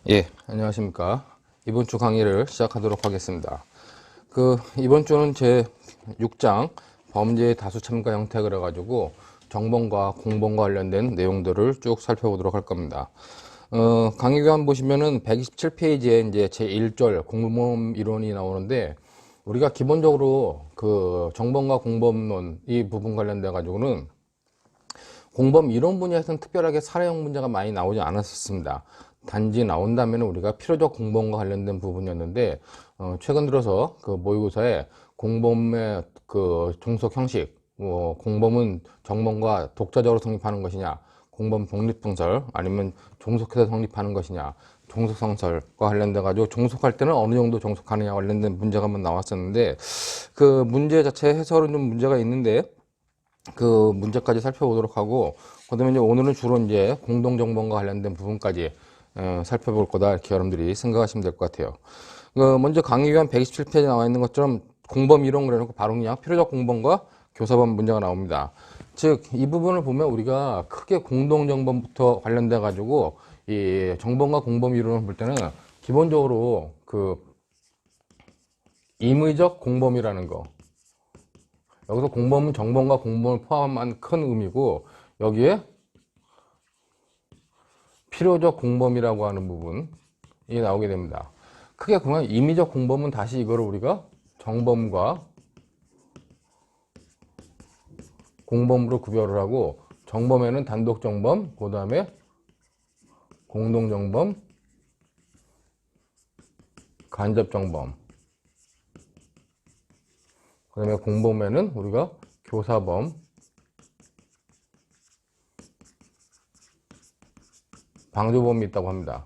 예, 안녕하십니까. 이번 주 강의를 시작하도록 하겠습니다. 이번 주는 제 6장 범죄의 다수 참가 형태 그래가지고 정범과 공범과 관련된 내용들을 쭉 살펴보도록 할 겁니다. 강의교환 보시면은 127페이지에 이제 제 1절 공범 이론이 나오는데 우리가 기본적으로 그 정범과 공범론 이 부분 관련돼 가지고는 공범 이론 분야에서는 특별하게 사례형 문제가 많이 나오지 않았었습니다. 단지 나온다면 우리가 필요적 공범과 관련된 부분이었는데 최근 들어서 그 모의고사에 공범의 그 종속 형식, 공범은 정범과 독자적으로 성립하는 것이냐, 공범 독립분설 아니면 종속해서 성립하는 것이냐, 종속성설과 관련돼 가지고 종속할 때는 어느 정도 종속하느냐 관련된 문제가 한번 나왔었는데 그 문제 자체 해설은 좀 문제가 있는데 그 문제까지 살펴보도록 하고 그다음에 이제 오늘은 주로 이제 공동정범과 관련된 부분까지 살펴볼 거다 이렇게 여러분들이 생각하시면 될 것 같아요. 먼저 강의교환 127페이지에 나와 있는 것처럼 공범 이론 그래놓고 바로 그냥 필요적 공범과 교사범 문제가 나옵니다. 즉 이 부분을 보면 우리가 크게 공동정범부터 관련돼 가지고 이 정범과 공범 이론을 볼 때는 기본적으로 그 임의적 공범이라는 거, 여기서 공범은 정범과 공범을 포함한 큰 의미고 여기에 필요적 공범이라고 하는 부분이 나오게 됩니다. 크게 보면 임의적 공범은 다시 이거를 우리가 정범과 공범으로 구별을 하고 정범에는 단독 정범, 그 다음에 공동 정범, 간접 정범, 그 다음에 공범에는 우리가 교사범, 방조범이 있다고 합니다.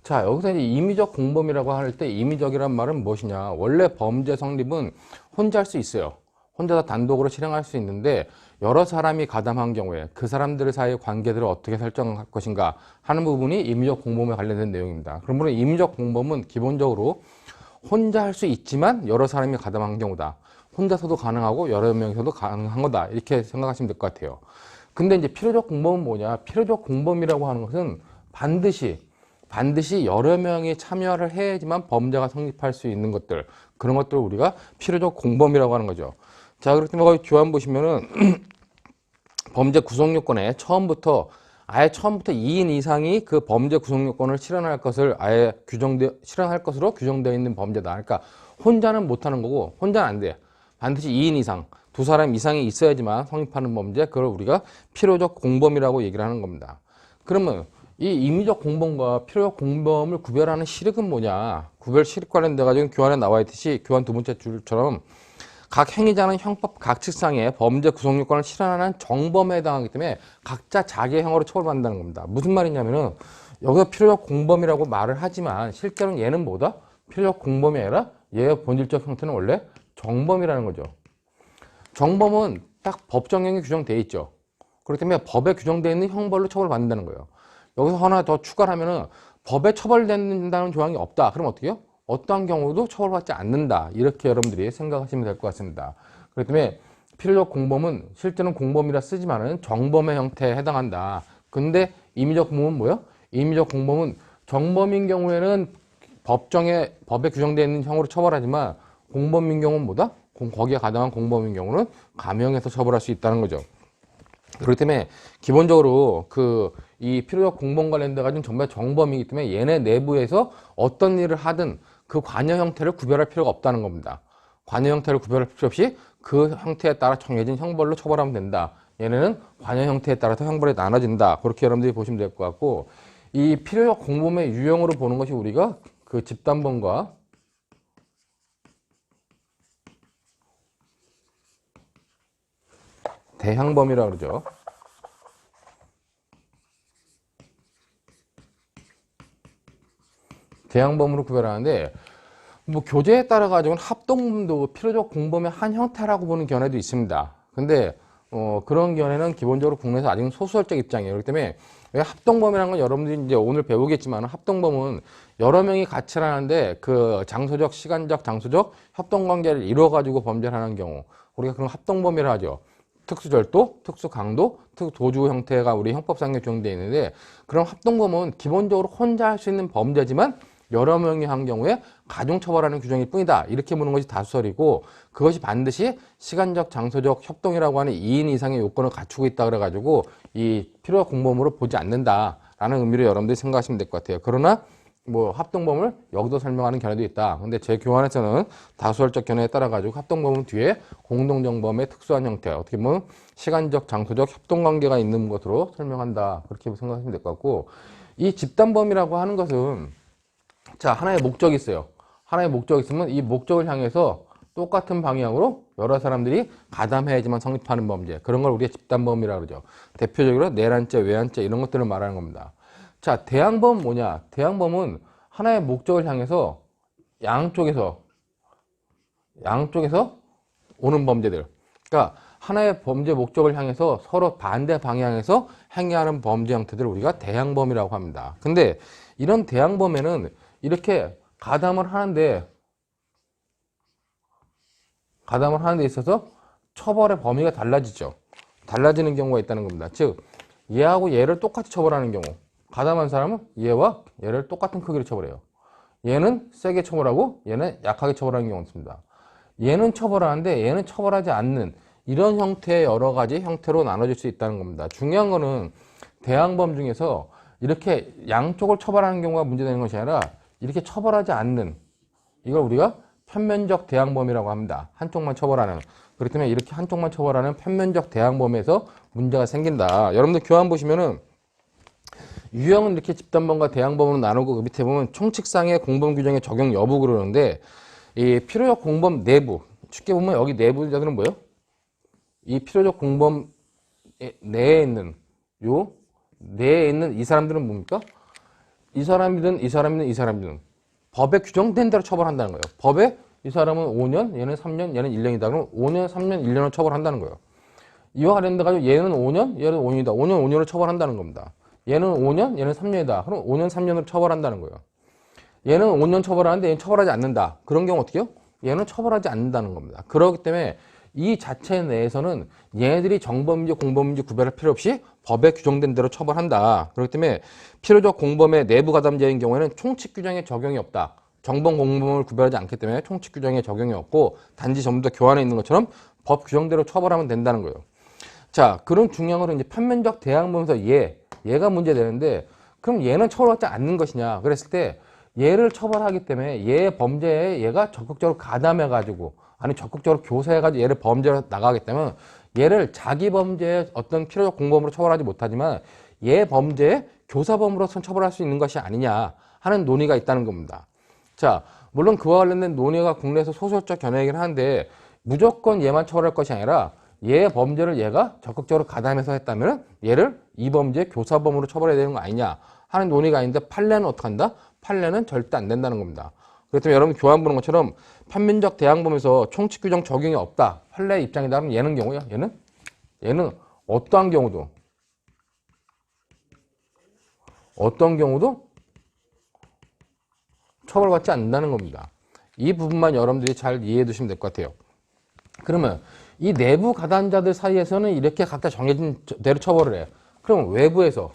자, 여기서 이제 임의적 공범이라고 할 때 임의적이란 말은 무엇이냐? 원래 범죄 성립은 혼자 할 수 있어요. 혼자서 단독으로 실행할 수 있는데 여러 사람이 가담한 경우에 그 사람들 사이의 관계들을 어떻게 설정할 것인가 하는 부분이 임의적 공범에 관련된 내용입니다. 그러면 임의적 공범은 기본적으로 혼자 할 수 있지만 여러 사람이 가담한 경우다. 혼자서도 가능하고 여러 명이서도 가능한 거다. 이렇게 생각하시면 될 것 같아요. 근데 이제 필요적 공범은 뭐냐? 필요적 공범이라고 하는 것은 반드시 여러 명이 참여를 해야지만 범죄가 성립할 수 있는 것들, 그런 것들을 우리가 필요적 공범이라고 하는 거죠. 자, 그렇기 때문에 거기 교환 보시면은 범죄 구성 요건에 처음부터 2인 이상이 그 범죄 구성 요건을 실현할 것을 실현할 것으로 규정되어 있는 범죄다. 그러니까 혼자는 못하는 거고 혼자는 안 돼. 반드시 2인 이상, 두 사람 이상이 있어야지만 성립하는 범죄, 그걸 우리가 필요적 공범이라고 얘기를 하는 겁니다. 그러면 이 임의적 공범과 필요적 공범을 구별하는 시력은 뭐냐? 구별 시력 관련돼 가지고 교환에 나와 있듯이 교환 두 번째 줄처럼 각 행위자는 형법 각 측상의 범죄 구성 요건을 실현하는 정범에 해당하기 때문에 각자 자기의 형으로 처벌받는다는 겁니다. 무슨 말이냐면은 여기서 필요적 공범이라고 말을 하지만 실제로는 얘는 뭐다? 필요적 공범이 아니라 얘의 본질적 형태는 원래 정범이라는 거죠. 정범은 딱 법정형이 규정되어 있죠. 그렇기 때문에 법에 규정되어 있는 형벌로 처벌받는다는 거예요. 여기서 하나 더 추가를 하면은 법에 처벌된다는 조항이 없다. 그럼 어떻게 해요? 어떠한 경우도 처벌받지 않는다. 이렇게 여러분들이 생각하시면 될 것 같습니다. 그렇기 때문에 필요적 공범은 실제는 공범이라 쓰지만은 정범의 형태에 해당한다. 근데 임의적 공범은 뭐예요? 임의적 공범은 정범인 경우에는 법에 규정되어 있는 형으로 처벌하지만 공범인 경우는 뭐다? 거기에 가담한 공범인 경우는 감형해서 처벌할 수 있다는 거죠. 그렇기 때문에 기본적으로 이 필요적 공범 관련돼 가지고 정말 정범이기 때문에 얘네 내부에서 어떤 일을 하든 그 관여 형태를 구별할 필요가 없다는 겁니다. 관여 형태를 구별할 필요 없이 그 형태에 따라 정해진 형벌로 처벌하면 된다. 얘네는 관여 형태에 따라서 형벌이 나눠진다. 그렇게 여러분들이 보시면 될 것 같고, 이 필요적 공범의 유형으로 보는 것이 우리가 그 집단범과 대항범이라고 그러죠. 대항범으로 구별하는데 뭐 교재에 따라 가지고는 합동범도 필요적 공범의 한 형태라고 보는 견해도 있습니다. 근데 그런 견해는 기본적으로 국내에서 아직 소수설적 입장이에요. 그렇기 때문에 합동범이라는 건 여러분들이 이제 오늘 배우겠지만 합동범은 여러 명이 같이 하는데 그 장소적, 시간적, 장소적 협동관계를 이루어 가지고 범죄를 하는 경우 우리가 그런 합동범이라 하죠. 특수절도, 특수강도, 특수도주 형태가 우리 형법상에 규정되어 있는데, 그럼 합동범은 기본적으로 혼자 할 수 있는 범죄지만 여러 명이 한 경우에 가중처벌하는 규정일 뿐이다. 이렇게 보는 것이 다수설이고, 그것이 반드시 시간적, 장소적 협동이라고 하는 2인 이상의 요건을 갖추고 있다 그래가지고 이 필요적 공범으로 보지 않는다라는 의미로 여러분들이 생각하시면 될 것 같아요. 그러나 뭐 합동범을 여기도 설명하는 견해도 있다. 근데 제 교환에서는 다수설적 견해에 따라 가지고 합동범은 뒤에 공동정범의 특수한 형태, 어떻게 보면 시간적, 장소적 협동관계가 있는 것으로 설명한다. 그렇게 생각하시면 될 것 같고, 이 집단범이라고 하는 것은 자, 하나의 목적이 있어요. 하나의 목적이 있으면 이 목적을 향해서 똑같은 방향으로 여러 사람들이 가담해야지만 성립하는 범죄, 그런 걸 우리가 집단범이라고 그러죠. 대표적으로 내란죄, 외환죄 이런 것들을 말하는 겁니다. 자, 대항범은 뭐냐? 대항범은 하나의 목적을 향해서 양쪽에서 오는 범죄들. 그러니까 하나의 범죄 목적을 향해서 서로 반대 방향에서 행위하는 범죄 형태들을 우리가 대항범이라고 합니다. 근데 이런 대항범에는 이렇게 가담을 하는데 있어서 처벌의 범위가 달라지죠. 달라지는 경우가 있다는 겁니다. 즉, 얘하고 얘를 똑같이 처벌하는 경우, 가담한 사람은 얘와 얘를 똑같은 크기로 처벌해요. 얘는 세게 처벌하고 얘는 약하게 처벌하는 경우가 있습니다. 얘는 처벌하는데 얘는 처벌하지 않는 이런 형태의 여러 가지 형태로 나눠질 수 있다는 겁니다. 중요한 거는 대항범 중에서 이렇게 양쪽을 처벌하는 경우가 문제되는 것이 아니라 이렇게 처벌하지 않는, 이걸 우리가 편면적 대항범이라고 합니다. 한쪽만 처벌하는. 그렇기 때문에 이렇게 한쪽만 처벌하는 편면적 대항범에서 문제가 생긴다. 여러분들 교환 보시면은 유형은 이렇게 집단범과 대항범으로 나누고 그 밑에 보면 총칙상의 공범 규정의 적용 여부 그러는데, 이 필요적 공범 내부, 쉽게 보면 여기 내부자들은 뭐예요? 이 필요적 공범 내에 있는 이 사람들은 뭡니까? 이 사람이든 법에 규정된 대로 처벌한다는 거예요. 법에 이 사람은 5년, 얘는 3년, 얘는 1년이다. 그럼 5년, 3년, 1년을 처벌한다는 거예요. 이와 관련돼 가지고 얘는 5년, 얘는 5년이다. 5년, 5년을 처벌한다는 겁니다. 얘는 5년, 얘는 3년이다. 그럼 5년, 3년을 처벌한다는 거예요. 얘는 5년 처벌하는데 얘는 처벌하지 않는다. 그런 경우 어떻게 해요? 얘는 처벌하지 않는다는 겁니다. 그렇기 때문에 이 자체 내에서는 얘네들이 정범인지 공범인지 구별할 필요 없이 법에 규정된 대로 처벌한다. 그렇기 때문에 필요적 공범의 내부 가담죄인 경우에는 총칙 규정에 적용이 없다. 정범 공범을 구별하지 않기 때문에 총칙 규정에 적용이 없고 단지 전부 다 교환에 있는 것처럼 법 규정대로 처벌하면 된다는 거예요. 자, 그런 중요한 거는 이제 편면적 대항범에서 얘가 문제되는데, 그럼 얘는 처벌받지 않는 것이냐? 그랬을 때 얘를 처벌하기 때문에 얘의 범죄에 얘가 적극적으로 가담해가지고, 아니 적극적으로 교사해가지고 얘를 범죄로 나가기 때문에 얘를 자기 범죄의 어떤 필요적 공범으로 처벌하지 못하지만 얘 범죄의 교사범으로서 처벌할 수 있는 것이 아니냐 하는 논의가 있다는 겁니다. 자, 물론 그와 관련된 논의가 국내에서 소설적 견해이긴 한데, 무조건 얘만 처벌할 것이 아니라 얘의 범죄를 얘가 적극적으로 가담해서 했다면 얘를 이 범죄의 교사범으로 처벌해야 되는 거 아니냐 하는 논의가 있는데, 판례는 어떻게 한다? 판례는 절대 안 된다는 겁니다. 그렇기 때문에 여러분 교환 보는 것처럼 편면적 대항범에서 총칙 규정 적용이 없다. 판례 입장이다. 그러면 얘는 경우야. 얘는 어떠한 경우도 처벌받지 않는다는 겁니다. 이 부분만 여러분들이 잘 이해해 두시면 될 것 같아요. 그러면 이 내부 가담자들 사이에서는 이렇게 각자 정해진 대로 처벌을 해. 그럼 외부에서,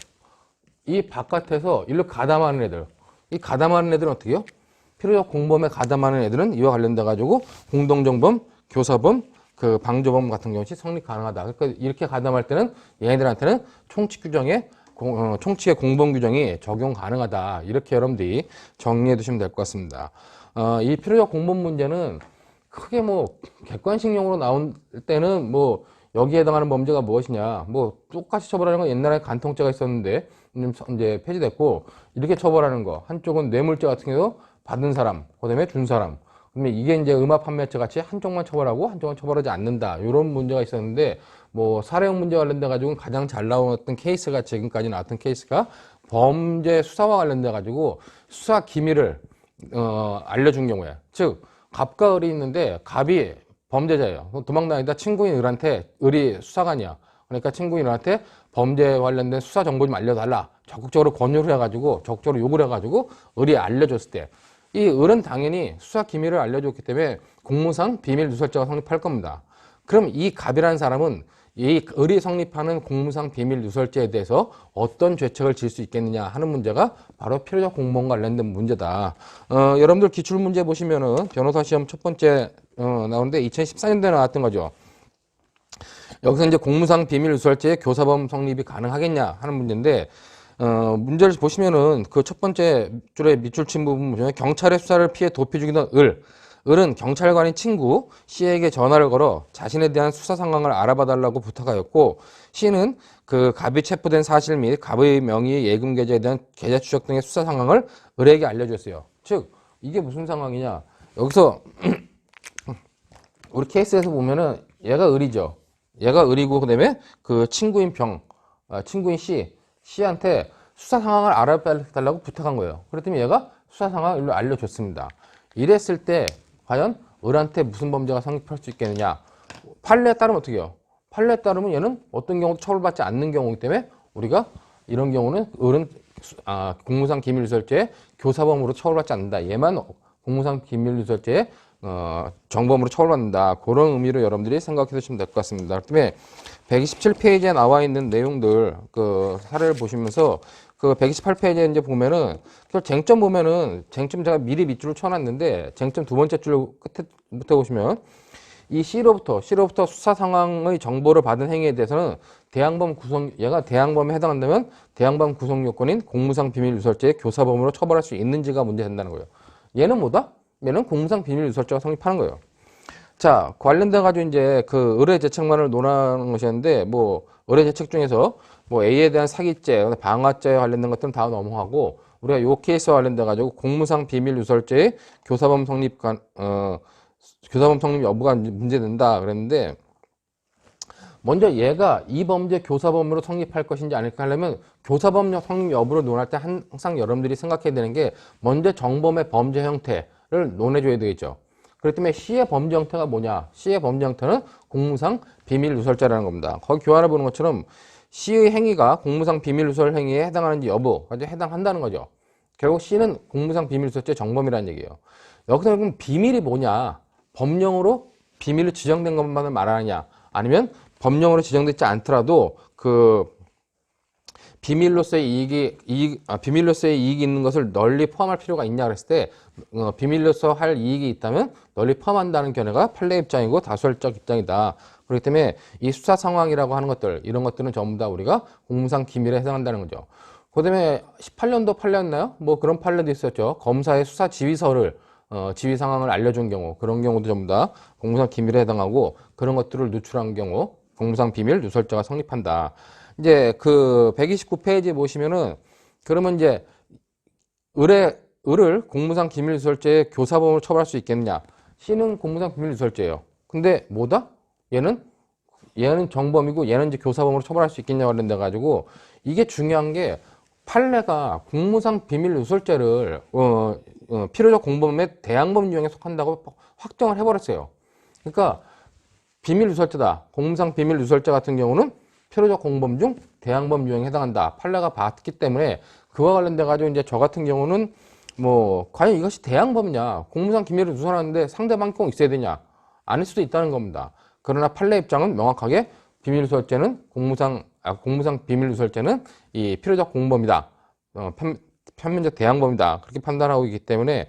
이 바깥에서 일로 가담하는 애들, 이 가담하는 애들은 어떻게 해요? 필요적 공범에 가담하는 애들은 이와 관련돼 가지고 공동정범, 교사범, 그 방조범 같은 경우 시 성립 가능하다. 그러니까 이렇게 가담할 때는 얘네들한테는 총칙 규정에 총칙의 공범 규정이 적용 가능하다. 이렇게 여러분들이 정리해 두시면 될 것 같습니다. 이 필요적 공범 문제는 크게 뭐 객관식용으로 나온 때는 뭐 여기에 해당하는 범죄가 무엇이냐, 뭐 똑같이 처벌하는 건 옛날에 간통죄가 있었는데 이제 폐지됐고, 이렇게 처벌하는 거, 한쪽은 뇌물죄 같은 경우 받은 사람, 그다음에 준 사람, 그러면 이게 이제 음압 판매죄 같이 한쪽만 처벌하고 한쪽은 처벌하지 않는다, 이런 문제가 있었는데, 뭐 사례형 문제 관련돼 가지고 가장 잘 나왔던 케이스가, 지금까지 나왔던 케이스가 범죄 수사와 관련돼 가지고 수사 기밀을 알려준 경우에, 즉 갑과 을이 있는데 갑이 범죄자예요. 도망다니다 친구인 을한테, 을이 수사관이야. 그러니까 친구인 을한테 범죄에 관련된 수사 정보 좀 알려달라. 적극적으로 권유를 해가지고, 적극적으로 요구를 해가지고 을이 알려줬을 때, 이 을은 당연히 수사 기밀을 알려줬기 때문에 공무상 비밀 누설죄가 성립할 겁니다. 그럼 이 갑이라는 사람은 이 을이 성립하는 공무상 비밀 누설죄에 대해서 어떤 죄책을 질 수 있겠느냐 하는 문제가 바로 필요적 공무원 관련된 문제다. 여러분들 기출문제 보시면은 변호사 시험 첫 번째 나오는데 2014년도에 나왔던 거죠. 여기서 이제 공무상 비밀 누설죄의 교사범 성립이 가능하겠냐 하는 문제인데 문제를 보시면은 그 첫 번째 줄의 밑줄 친 부분 보시면 경찰의 수사를 피해 도피 중이던 을은 경찰관인 친구 C에게 전화를 걸어 자신에 대한 수사 상황을 알아봐 달라고 부탁하였고 C는 그 갑이 체포된 사실 및 갑의 명의 예금 계좌에 대한 계좌 추적 등의 수사 상황을 을에게 알려줬어요. 즉 이게 무슨 상황이냐? 여기서 우리 케이스에서 보면은 얘가 을이죠. 얘가 을이고 그다음에 그 친구인 친구인 C한테 수사 상황을 알아달라고 부탁한 거예요. 그랬더니 얘가 수사 상황을 알려줬습니다. 이랬을 때 과연 을한테 무슨 범죄가 성립할 수 있겠느냐? 판례에 따르면 어떻게 해요? 판례에 따르면 얘는 어떤 경우도 처벌받지 않는 경우이기 때문에 우리가 이런 경우는 을은 공무상 기밀누설죄의 교사범으로 처벌받지 않는다. 얘만 공무상 기밀누설죄의 정범으로 처벌받는다. 그런 의미로 여러분들이 생각해 두시면 될 것 같습니다. 그다음에 127페이지에 나와 있는 내용들 그 사례를 보시면서 그 128페이지에 이제 보면은 그 쟁점 보면은 쟁점 제가 미리 밑줄을 쳐놨는데 쟁점 두 번째 줄 끝에부터 보시면 이 C로부터 수사 상황의 정보를 받은 행위에 대해서는 얘가 대항범에 해당한다면 대항범 구성 요건인 공무상 비밀 누설죄의 교사범으로 처벌할 수 있는지가 문제된다는 거예요. 얘는 뭐다? 얘는 공무상 비밀 누설죄가 성립하는 거예요. 자, 관련돼 가지고 이제 그 의뢰 재책만을 논하는 것이었는데 뭐 의뢰 재책 중에서 뭐 A에 대한 사기죄, 방화죄에 관련된 것들은 다 넘어가고 우리가 요 케이스와 관련돼 가지고 공무상 비밀 누설죄의 교사범 성립 여부가 문제된다 그랬는데 먼저 얘가 이 범죄 교사범으로 성립할 것인지 아닐까 하려면 교사범 성립 여부를 논할 때 항상 여러분들이 생각해야 되는 게 먼저 정범의 범죄 형태를 논해줘야 되겠죠. 그렇기 때문에 C의 범죄 형태가 뭐냐? C의 범죄 형태는 공무상 비밀 누설죄라는 겁니다. 거기 교환해 보는 것처럼 C의 행위가 공무상 비밀 누설 행위에 해당하는지 여부까지 해당한다는 거죠. 결국 C는 공무상 비밀 누설죄 정범이라는 얘기예요. 여기서 그럼 비밀이 뭐냐? 법령으로 비밀로 지정된 것만을 말하느냐? 아니면 법령으로 지정되지 않더라도 그 비밀로서의 이익이 있는 것을 널리 포함할 필요가 있냐 그랬을 때 비밀로서 할 이익이 있다면 널리 포함한다는 견해가 판례 입장이고 다수결적 입장이다. 그렇기 때문에 이 수사 상황이라고 하는 것들 이런 것들은 전부 다 우리가 공무상 기밀에 해당한다는 거죠. 그다음에 18년도 판례였나요? 뭐 그런 판례도 있었죠. 검사의 수사 지휘서를 지휘 상황을 알려준 경우 그런 경우도 전부 다 공무상 기밀에 해당하고 그런 것들을 누출한 경우 공무상 비밀 누설죄가 성립한다. 이제 그 129페이지 보시면은 그러면 이제 을을 공무상 기밀 누설죄의 교사범으로 처벌할 수 있겠느냐? C는 공무상 비밀 누설죄예요. 근데 뭐다? 얘는 정범이고 얘는 이제 교사범으로 처벌할 수 있겠냐 관련돼 가지고 이게 중요한 게 판례가 공무상 비밀 누설죄를 필요적 공범의 대항범 유형에 속한다고 확정을 해버렸어요. 그러니까 비밀 누설죄다. 공무상 비밀 누설죄 같은 경우는 필요적 공범 중 대항범 유형에 해당한다. 판례가 봤기 때문에 그와 관련돼 가지고 이제 저 같은 경우는 뭐 과연 이것이 대항범이냐? 공무상 기밀을 누설하는데 상대방이 꼭 있어야 되냐? 아닐 수도 있다는 겁니다. 그러나 판례 입장은 명확하게 비밀 누설죄는 공무상 비밀 누설죄는 이 필요적 공범이다. 편면적 대항범이다. 그렇게 판단하고 있기 때문에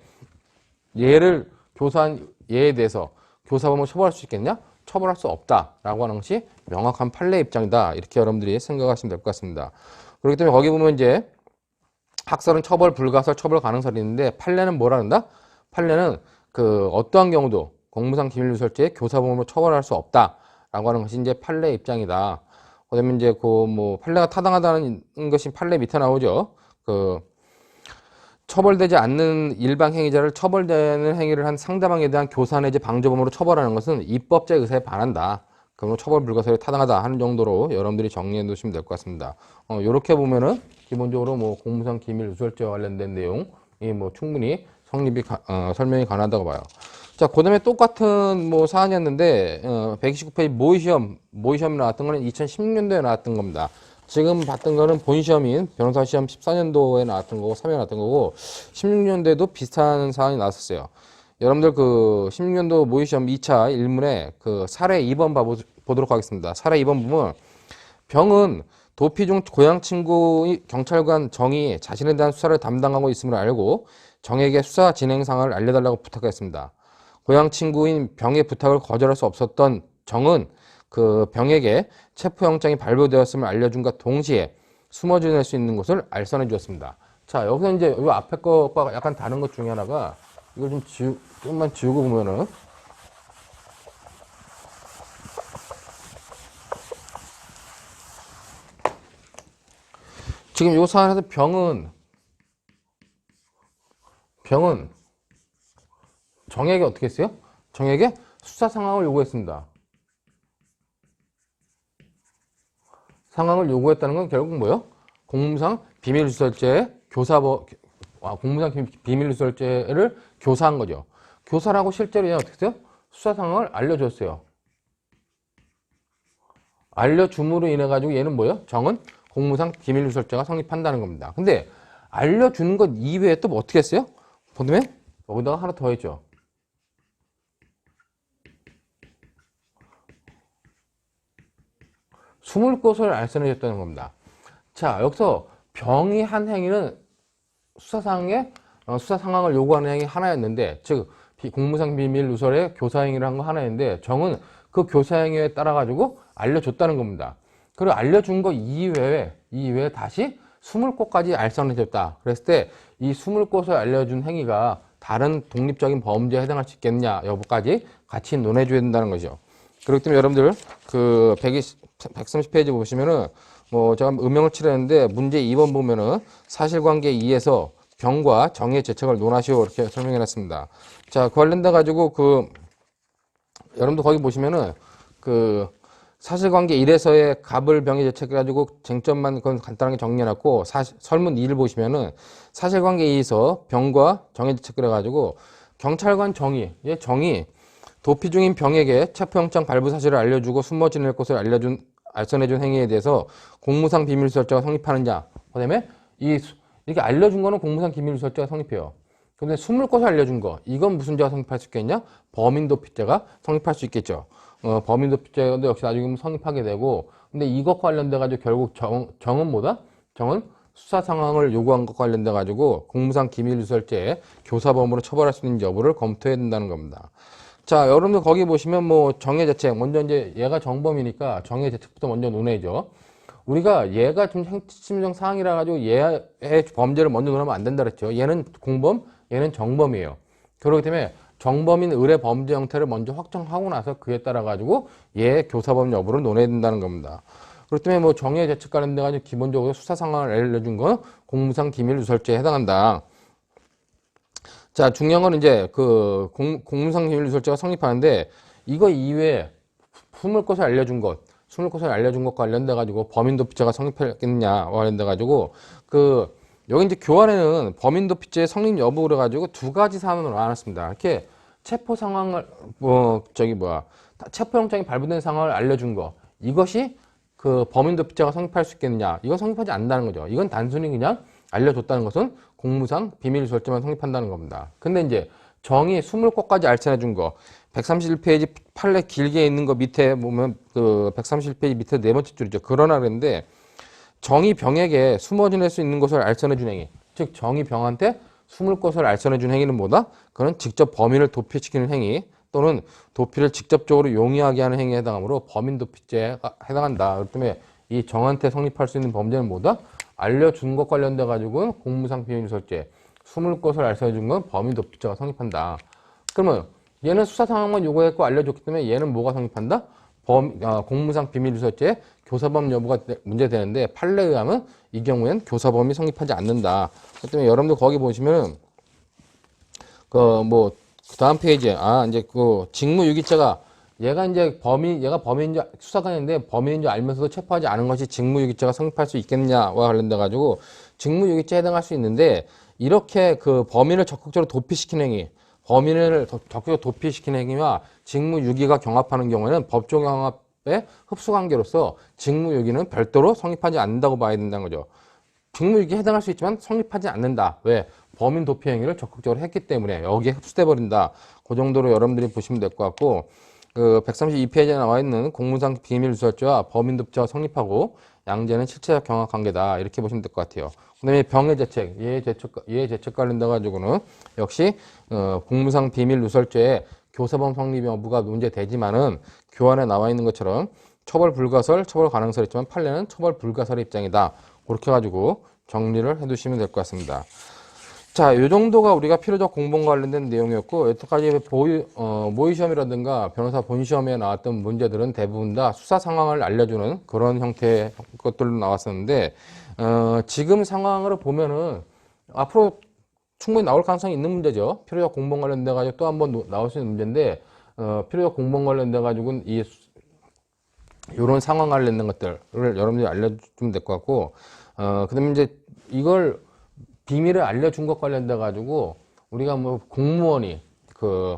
얘를 교사한 얘에 대해서 교사범을 처벌할 수 있겠냐? 처벌할 수 없다라고 하는 것이 명확한 판례 입장이다. 이렇게 여러분들이 생각하시면 될 것 같습니다. 그렇기 때문에 거기 보면 이제 학설은 처벌 불가설, 처벌 가능설이 있는데 판례는 뭐라 한다? 판례는 그 어떠한 경우도 공무상 기밀누설죄의 교사범으로 처벌할 수 없다라고 하는 것이 이제 판례 입장이다. 그다음에 이제 그 뭐 판례가 타당하다는 것이 판례 밑에 나오죠. 그 처벌되지 않는 일방 행위자를 처벌되는 행위를 한 상대방에 대한 교사 내지 방조범으로 처벌하는 것은 입법자의 의사에 반한다. 그러면 처벌 불가설이 타당하다 하는 정도로 여러분들이 정리해 두시면 될 것 같습니다. 이렇게 보면은 기본적으로 뭐 공무상 기밀 누설죄와 관련된 내용이 뭐 충분히 설명이 가능하다고 봐요. 자, 그다음에 똑같은 뭐 사안이었는데 129페이지 모의시험 나왔던 거는 2016년도에 나왔던 겁니다. 지금 봤던 거는 본시험인 변호사 시험 14년도에 나왔던 거고 3회 나왔던 거고 16년도에도 비슷한 사안이 나왔었어요. 여러분들 그 16년도 모의시험 2차 1문에 그 사례 2번 보도록 하겠습니다. 사례 2번 부분. 병은 도피 중 고향 친구의 경찰관 정이 자신에 대한 수사를 담당하고 있음을 알고 정에게 수사 진행 상황을 알려달라고 부탁했습니다. 고향 친구인 병의 부탁을 거절할 수 없었던 정은 그 병에게 체포영장이 발부되었음을 알려준과 동시에 숨어 지낼 수 있는 곳을 알선해 주었습니다. 자, 여기서 이제 이 앞에 것과 약간 다른 것 중에 하나가 이걸 좀만 지우고 보면은 지금 이 사안에서 병은 정에게 어떻게 했어요? 정에게 수사 상황을 요구했습니다. 상황을 요구했다는 건 결국 뭐예요? 공무상 비밀누설죄 공무상 비밀누설죄를 교사한 거죠. 교사라고 실제로 얘는 어떻게 했어요? 수사 상황을 알려줬어요. 알려줌으로 인해 가지고 얘는 뭐예요? 정은 공무상 비밀누설죄가 성립한다는 겁니다. 근데 알려준 것 이외에 또 뭐 어떻게 했어요? 보면 여기다가 하나 더 했죠. 숨을 곳을 알선해 줬다는 겁니다. 자, 여기서 병이 한 행위는 수사 상황을 요구하는 행위 하나였는데, 즉 공무상 비밀 누설의 교사 행위를 한 거 하나였는데, 정은 그 교사 행위에 따라 가지고 알려줬다는 겁니다. 그리고 알려준 거 이외에 다시 숨을 곳까지 알선해 줬다. 그랬을 때 이 숨을 곳을 알려준 행위가 다른 독립적인 범죄에 해당할 수 있겠냐 여부까지 같이 논해줘야 된다는 거죠. 그렇기 때문에 여러분들 그 130페이지 보시면은 뭐 제가 음영을 칠했는데 문제 2번 보면은 사실관계 2에서 병과 정의 죄책을 논하시오 이렇게 설명해 놨습니다. 자, 관련돼 가지고 여러분들 거기 보시면은 그 사실관계 1에서의 갑을 병의 죄책해 가지고 쟁점만 그건 간단하게 정리해 놨고 설문 2를 보시면은 사실관계 2에서 병과 정의 죄책을 해 가지고 경찰관 정의 도피 중인 병에게 체포영장 발부 사실을 알려주고 숨어 지낼 곳을 알선해준 행위에 대해서 공무상 비밀누설죄가 성립하느냐. 그다음에 이렇게 알려준 거는 공무상 비밀누설죄가 성립해요. 근데 숨을 곳을 알려준 거, 이건 무슨 죄가 성립할 수 있겠냐? 범인도피죄가 성립할 수 있겠죠. 범인도피죄도 역시 나중에 성립하게 되고, 근데 이것과 관련돼가지고 결국 정은 뭐다? 정은 수사 상황을 요구한 것과 관련돼가지고 공무상 기밀누설죄 교사범으로 처벌할 수 있는 여부를 검토해야 된다는 겁니다. 자, 여러분들 거기 보시면 뭐 정의 죄책, 먼저 이제 얘가 정범이니까 정의 죄책부터 먼저 논해야죠. 우리가 얘가 좀 핵심적 사항이라 가지고 얘의 범죄를 먼저 논하면 안 된다 그랬죠. 얘는 공범, 얘는 정범이에요. 그렇기 때문에 정범인 을의 범죄 형태를 먼저 확정하고 나서 그에 따라 가지고 얘의 교사범 여부를 논해야 된다는 겁니다. 그렇기 때문에 뭐 정의 죄책 관련돼 가지고 기본적으로 수사 상황을 알려준 건 공무상 기밀 누설죄에 해당한다. 자, 중요한 건 이제 그 공무상 기밀 누설죄가 성립하는데 이거 이외에 숨을 곳을 알려준 것과 관련돼 가지고 범인도피죄가 성립했겠느냐와 관련돼 가지고 여기 이제 교환에는 범인도피죄 성립 여부 그래 가지고 두 가지 사안으로 나눴습니다. 이렇게 체포 상황을 체포영장이 발부된 상황을 알려준 거, 이것이 그 범인도피죄가 성립할 수 있겠느냐? 이건 성립하지 않는다는 거죠. 이건 단순히 그냥 알려줬다는 것은 공무상 비밀누설죄만 성립한다는 겁니다. 근데 이제 정이 숨을 곳까지 알선해 준 거, 131페이지 판례 길게 있는 거 밑에 보면 그 131페이지 밑에 네 번째 줄이죠. 그러나 그랬는데 정이 병에게 숨어 지낼 수 있는 곳을 알선해 준 행위, 즉 정이 병한테 숨을 곳을 알선해 준 행위는 뭐다? 그는 직접 범인을 도피시키는 행위 또는 도피를 직접적으로 용이하게 하는 행위에 해당하므로 범인도피죄에 해당한다. 그렇기 때문에 이 정한테 성립할 수 있는 범죄는 뭐다? 알려준 것 관련돼 가지고는 공무상 비밀누설죄, 숨을 곳을 알선해 준 건 범인도피죄가 성립한다. 그러면 얘는 수사 상황만 요구했고 알려줬기 때문에 얘는 뭐가 성립한다? 공무상 비밀누설죄 교사범 여부가 문제되는데 판례에 의하면 이 경우엔 교사범이 성립하지 않는다. 그렇기 때문에 여러분들 거기 보시면은 그 다음 페이지에 이제 그 직무유기죄가 얘가 범인인 줄 수사관인데 범인인 줄 알면서도 체포하지 않은 것이 직무유기죄가 성립할 수 있겠냐와 관련돼 가지고 직무유기죄에 해당할 수 있는데 이렇게 그 범인을 적극적으로 도피시키는 행위, 범인을 적극적으로 도피시키는 행위와 직무유기가 경합하는 경우에는 법조 경합의 흡수관계로서 직무유기는 별도로 성립하지 않는다고 봐야 된다는 거죠. 직무유기에 해당할 수 있지만 성립하지 않는다. 왜? 범인 도피 행위를 적극적으로 했기 때문에 여기에 흡수돼 버린다. 그 정도로 여러분들이 보시면 될 것 같고, 그 132페이지에 나와 있는 공무상 비밀누설죄와 범인도처가 성립하고 양죄는 실체적 경합관계다 이렇게 보시면 될 것 같아요. 그다음에 병해죄책, 예해죄책 관련돼 가지고는 역시 공무상 비밀누설죄의 교사범 성립 여부가 문제되지만은 교안에 나와 있는 것처럼 처벌 불가설, 처벌 가능성이 있지만 판례는 처벌 불가설의 입장이다. 그렇게 해가지고 정리를 해두시면 될 것 같습니다. 자, 이 정도가 우리가 필요적 공범 관련된 내용이었고, 여태까지 모의 시험이라든가 변호사 본 시험에 나왔던 문제들은 대부분 다 수사 상황을 알려주는 그런 형태의 것들로 나왔었는데, 지금 상황으로 보면은 앞으로 충분히 나올 가능성이 있는 문제죠. 필요적 공범 관련돼 가지고 또 한 번 나올 수 있는 문제인데, 필요적 공범 관련돼 가지고는 이런 상황 관련된 것들을 여러분들이 알려주면 될 것 같고, 그 다음에 이제 이걸 비밀을 알려준 것 관련돼 가지고 우리가 뭐 공무원이 그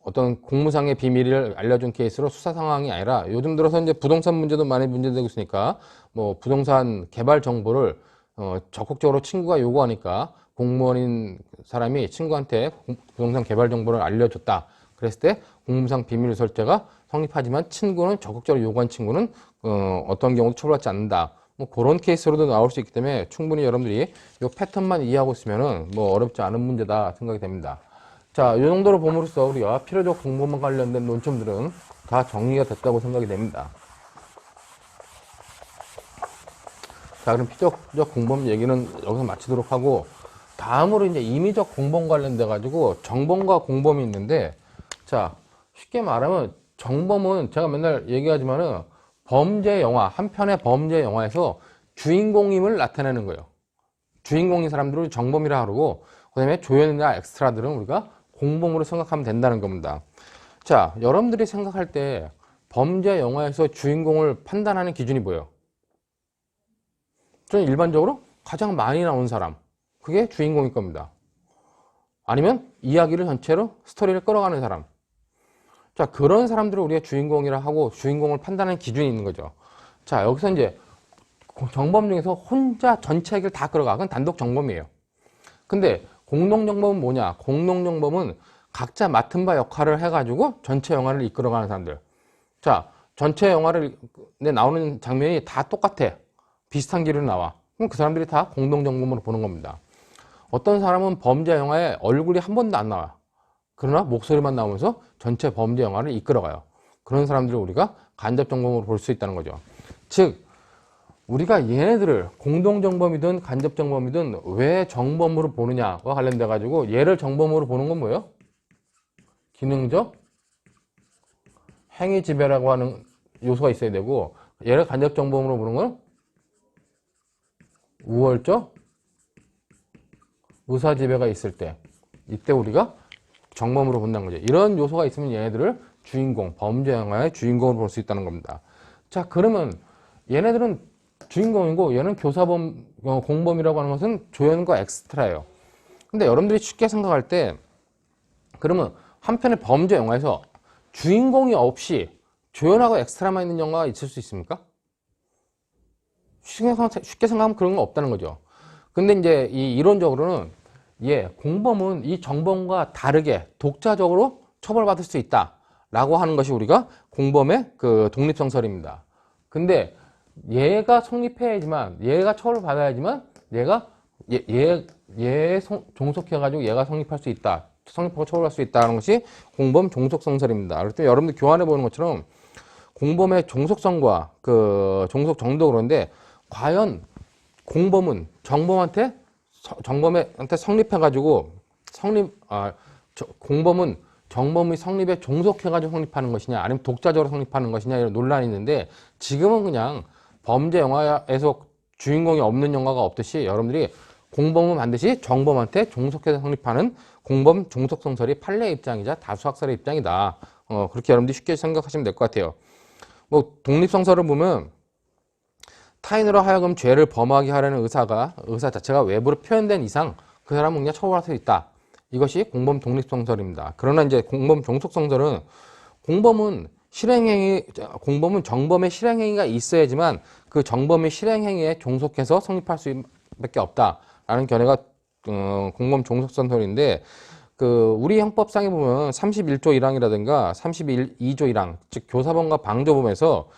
어떤 공무상의 비밀을 알려준 케이스로 수사 상황이 아니라 요즘 들어서 이제 부동산 문제도 많이 문제되고 있으니까 뭐 부동산 개발 정보를 적극적으로 친구가 요구하니까 공무원인 사람이 친구한테 부동산 개발 정보를 알려줬다. 그랬을 때 공무상 비밀누설죄가 성립하지만 친구는 적극적으로 요구한 친구는 어떤 경우도 처벌받지 않는다. 뭐 그런 케이스로도 나올 수 있기 때문에 충분히 여러분들이 이 패턴만 이해하고 있으면은 뭐 어렵지 않은 문제다 생각이 됩니다. 자, 이 정도로 봄으로써 우리가 필요적 공범과 관련된 논점들은 다 정리가 됐다고 생각이 됩니다. 자, 그럼 필요적 공범 얘기는 여기서 마치도록 하고 다음으로 이제 임의적 공범 관련돼 가지고 정범과 공범이 있는데, 자, 쉽게 말하면 정범은 제가 맨날 얘기하지만은 범죄 영화, 한 편의 범죄 영화에서 주인공임을 나타내는 거예요. 주인공인 사람들을 정범이라 하고, 그 다음에 조연이나 엑스트라들은 우리가 공범으로 생각하면 된다는 겁니다. 자, 여러분들이 생각할 때 범죄 영화에서 주인공을 판단하는 기준이 뭐예요? 저는 일반적으로 가장 많이 나온 사람, 그게 주인공일 겁니다. 아니면 이야기를 전체로 스토리를 끌어가는 사람. 자, 그런 사람들을 우리가 주인공이라 하고 주인공을 판단하는 기준이 있는 거죠. 자, 여기서 이제 정범 중에서 혼자 전체 얘기를 다 끌어가. 그건 단독 정범이에요. 근데 공동정범은 뭐냐? 공동정범은 각자 맡은 바 역할을 해가지고 전체 영화를 이끌어가는 사람들. 자, 전체 영화를 나오는 장면이 다 똑같아. 비슷한 길로 나와. 그럼 그 사람들이 다 공동정범으로 보는 겁니다. 어떤 사람은 범죄 영화에 얼굴이 한 번도 안 나와. 그러나 목소리만 나오면서 전체 범죄 영화를 이끌어가요. 그런 사람들을 우리가 간접정범으로 볼 수 있다는 거죠. 즉, 우리가 얘네들을 공동정범이든 간접정범이든 왜 정범으로 보느냐와 관련돼 가지고 얘를 정범으로 보는 건 뭐예요? 기능적 행위지배라고 하는 요소가 있어야 되고, 얘를 간접정범으로 보는 건 우월적 의사지배가 있을 때, 이때 우리가 정범으로 본다는 거죠. 이런 요소가 있으면 얘네들을 주인공, 범죄 영화의 주인공으로 볼 수 있다는 겁니다. 자, 그러면 얘네들은 주인공이고 얘는 교사범, 공범이라고 하는 것은 조연과 엑스트라예요. 근데 여러분들이 쉽게 생각할 때 그러면 한편의 범죄 영화에서 주인공이 없이 조연하고 엑스트라만 있는 영화가 있을 수 있습니까? 쉽게 생각하면 그런 건 없다는 거죠. 근데 이제 이론적으로는 공범은 이 정범과 다르게 독자적으로 처벌받을 수 있다라고 하는 것이 우리가 공범의 그 독립성설입니다. 근데 얘가 성립해야지만, 얘가 처벌받아야지만 얘 종속해가지고 얘가 성립할 수 있다. 성립하고 처벌할 수 있다는 것이 공범 종속성설입니다. 그럴 때 여러분들 교환해 보는 것처럼 공범의 종속성과 그 종속 정도 그런데 과연 공범은 정범한테 성립해가지고 공범은 정범의 성립에 종속해가지고 성립하는 것이냐 아니면 독자적으로 성립하는 것이냐 이런 논란이 있는데 지금은 그냥 범죄 영화에서 주인공이 없는 영화가 없듯이 여러분들이 공범은 반드시 정범한테 종속해서 성립하는 공범 종속성설이 판례 입장이자 다수학설의 입장이다. 그렇게 여러분들이 쉽게 생각하시면 될 것 같아요. 뭐 독립성설을 보면 타인으로 하여금 죄를 범하게 하려는 의사 자체가 외부로 표현된 이상 그 사람은 그냥 처벌할 수 있다. 이것이 공범 독립성설입니다. 그러나 이제 공범 종속성설은 공범은 정범의 실행행위가 있어야지만 그 정범의 실행행위에 종속해서 성립할 수밖에 없다라는 견해가 공범 종속성설인데 우리 형법상에 보면 31조 1항이라든가 32조 1항, 즉 교사범과 방조범에서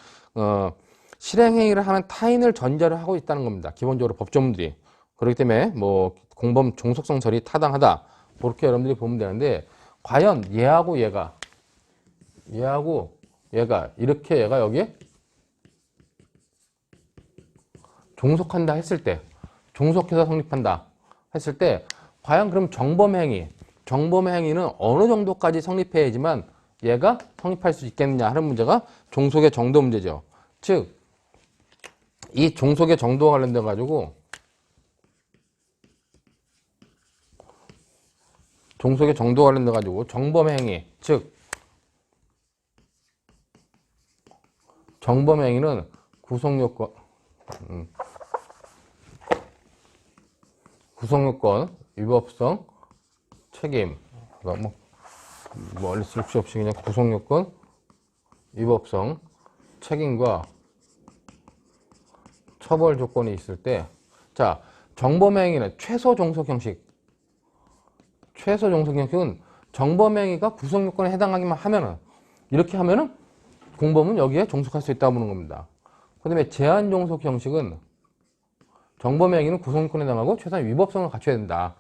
실행행위를 하는 타인을 전제를 하고 있다는 겁니다. 기본적으로 법조문들이. 그렇기 때문에 뭐 공범 종속성 처리 타당하다. 그렇게 여러분들이 보면 되는데, 과연 얘하고 얘가 이렇게 얘가 여기에 종속한다 했을 때, 종속해서 성립한다 했을 때, 과연 그럼 정범의 행위는 어느 정도까지 성립해야지만 얘가 성립할 수 있겠느냐 하는 문제가 종속의 정도 문제죠. 즉, 이 종속의 정도와 관련돼 가지고 정범의 행위, 즉 정범의 행위는 구성요건, 위법성, 책임. 그러니까 멀리 쓸 수 없이 그냥 구성요건, 위법성, 책임과 처벌 조건이 있을 때, 자, 정범의 행위는 최소 종속 형식은 정범의 행위가 구성 요건에 해당하기만 하면은, 이렇게 하면은 공범은 여기에 종속할 수 있다고 보는 겁니다. 그 다음에 제한 종속 형식은 정범의 행위는 구성 요건에 해당하고 최소한 위법성을 갖춰야 된다.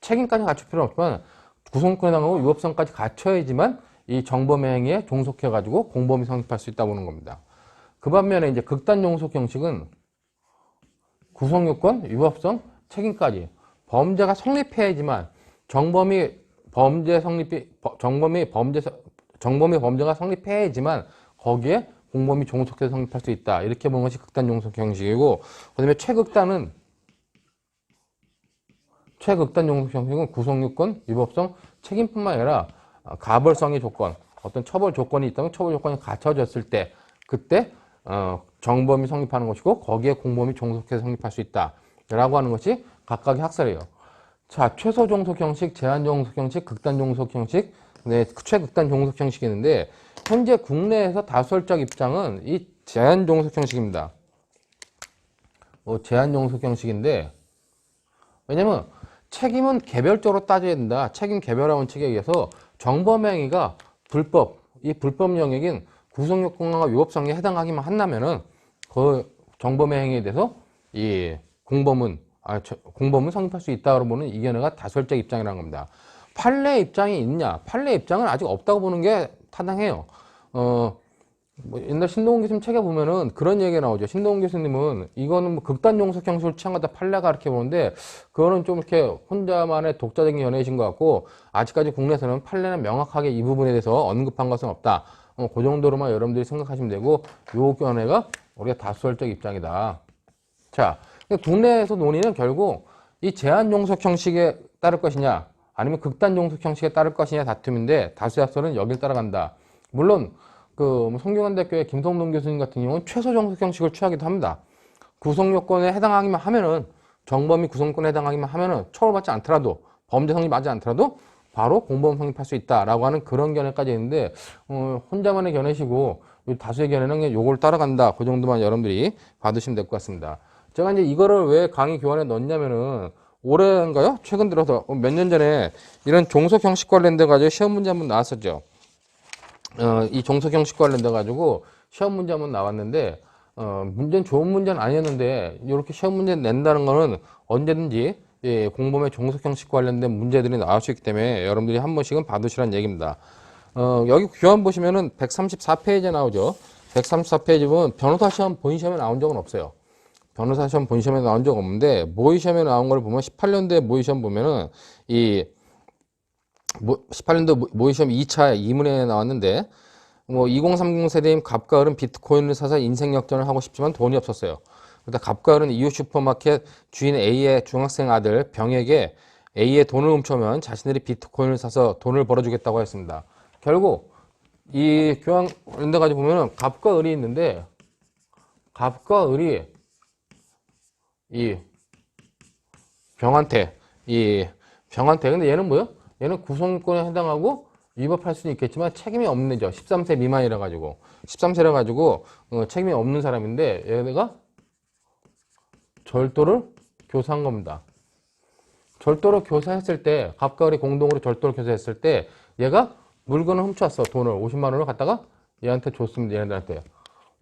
책임까지 갖출 필요는 없지만 구성 요건에 해당하고 위법성까지 갖춰야지만 이 정범의 행위에 종속해가지고 공범이 성립할 수 있다고 보는 겁니다. 그 반면에 이제 극단 종속 형식은 구성 요건, 위법성, 책임까지 범죄가 성립해야지만 정범의 범죄가 성립해야지만 거기에 공범이 종속해서 성립할 수 있다. 이렇게 보는 것이 극단 종속 형식이고, 그다음에 최극단 종속 형식은 구성 요건, 위법성, 책임뿐만 아니라 가벌성의 조건, 어떤 처벌 조건이 있다면 처벌 조건이 갖춰졌을 때 그때 정범이 성립하는 것이고 거기에 공범이 종속해서 성립할 수 있다라고 하는 것이 각각의 학설이에요. 자, 최소 종속 형식, 제한 종속 형식, 극단 종속 형식, 네, 최극단 종속 형식이 있는데 현재 국내에서 다수설적 입장은 이 제한 종속 형식입니다. 제한 종속 형식인데, 왜냐면 책임은 개별적으로 따져야 된다. 책임 개별화 원칙에 의해서 정범의 행위가 이 불법 영역인 구성 요건과 위법성에 해당하기만 한다면은 그 정범의 행위에 대해서 이 공범은 성립할 수 있다고 보는 이견회가 다수설적 입장이라는 겁니다. 판례 입장이 있냐? 판례 입장은 아직 없다고 보는 게 타당해요. 옛날 신동훈 교수님 책에 보면은 그런 얘기가 나오죠. 신동훈 교수님은 이거는 극단 종속 형식을 취한 거다 판례가 이렇게 보는데, 그거는 좀 이렇게 혼자만의 독자적인 연애이신 것 같고, 아직까지 국내에서는 판례는 명확하게 이 부분에 대해서 언급한 것은 없다. 그 정도로만 여러분들이 생각하시면 되고, 요 견해가 우리가 다수설적 입장이다. 자, 국내에서 논의는 결국 이 제한 종속 형식에 따를 것이냐, 아니면 극단 종속 형식에 따를 것이냐 다툼인데, 다수의 학설은 여길 따라간다. 물론 성균관대학교의 김성동 교수님 같은 경우는 최소 종속 형식을 취하기도 합니다. 구성 요건에 해당하기만 하면은, 정범이 구성 요건에 해당하기만 하면은 처벌받지 않더라도, 범죄 성립하지 않더라도 바로 공범 성립할 수 있다라고 하는 그런 견해까지 있는데, 혼자만의 견해시고 다수의 견해는 요걸 따라간다. 그 정도만 여러분들이 받으시면 될 것 같습니다. 제가 이제 이거를 왜 강의 교환에 넣었냐면은, 올해인가요? 최근 들어서 몇 년 전에 이런 종속 형식 관련돼 가지고 시험 문제 한번 나왔었죠. 이 종속 형식 관련돼 가지고 시험 문제 한번 나왔는데, 문제는 좋은 문제는 아니었는데 이렇게 시험 문제 낸다는 거는 언제든지 공범의 종속 형식 관련된 문제들이 나올 수 있기 때문에 여러분들이 한 번씩은 봐두시라는 얘기입니다. 여기 교환 보시면은 134페이지에 나오죠. 134페이지 보면 변호사 시험 본 시험에 나온 적은 없어요. 변호사 시험 본 시험에 나온 적 없는데, 모의 시험에 나온 걸 보면 18년도에 모의 시험 보면은 18년도 모의 시험 2차 2문에 나왔는데, 2030 세대인 갑과 을은 비트코인을 사서 인생 역전을 하고 싶지만 돈이 없었어요. 그러다 갑과 을은 이웃 슈퍼마켓 주인 A의 중학생 아들 병에게 A의 돈을 훔쳐오면 자신들이 비트코인을 사서 돈을 벌어주겠다고 했습니다. 결국 이 교환 관련돼 가지고 보면은 갑과 을이 있는데, 갑과 을이 이 병한테 근데 얘는 뭐요? 얘는 구성권에 해당하고 위법할 수는 있겠지만 책임이 없는 죠. 13세 미만이라 가지고 13세라 가지고 책임이 없는 사람인데, 얘가 절도를 교사한 겁니다. 절도로 교사했을 때, 갑과 을이 공동으로 절도로 교사했을 때 얘가 물건을 훔쳐왔어. 돈을 50만 원을 갖다가 얘한테 줬습니다. 얘네들한테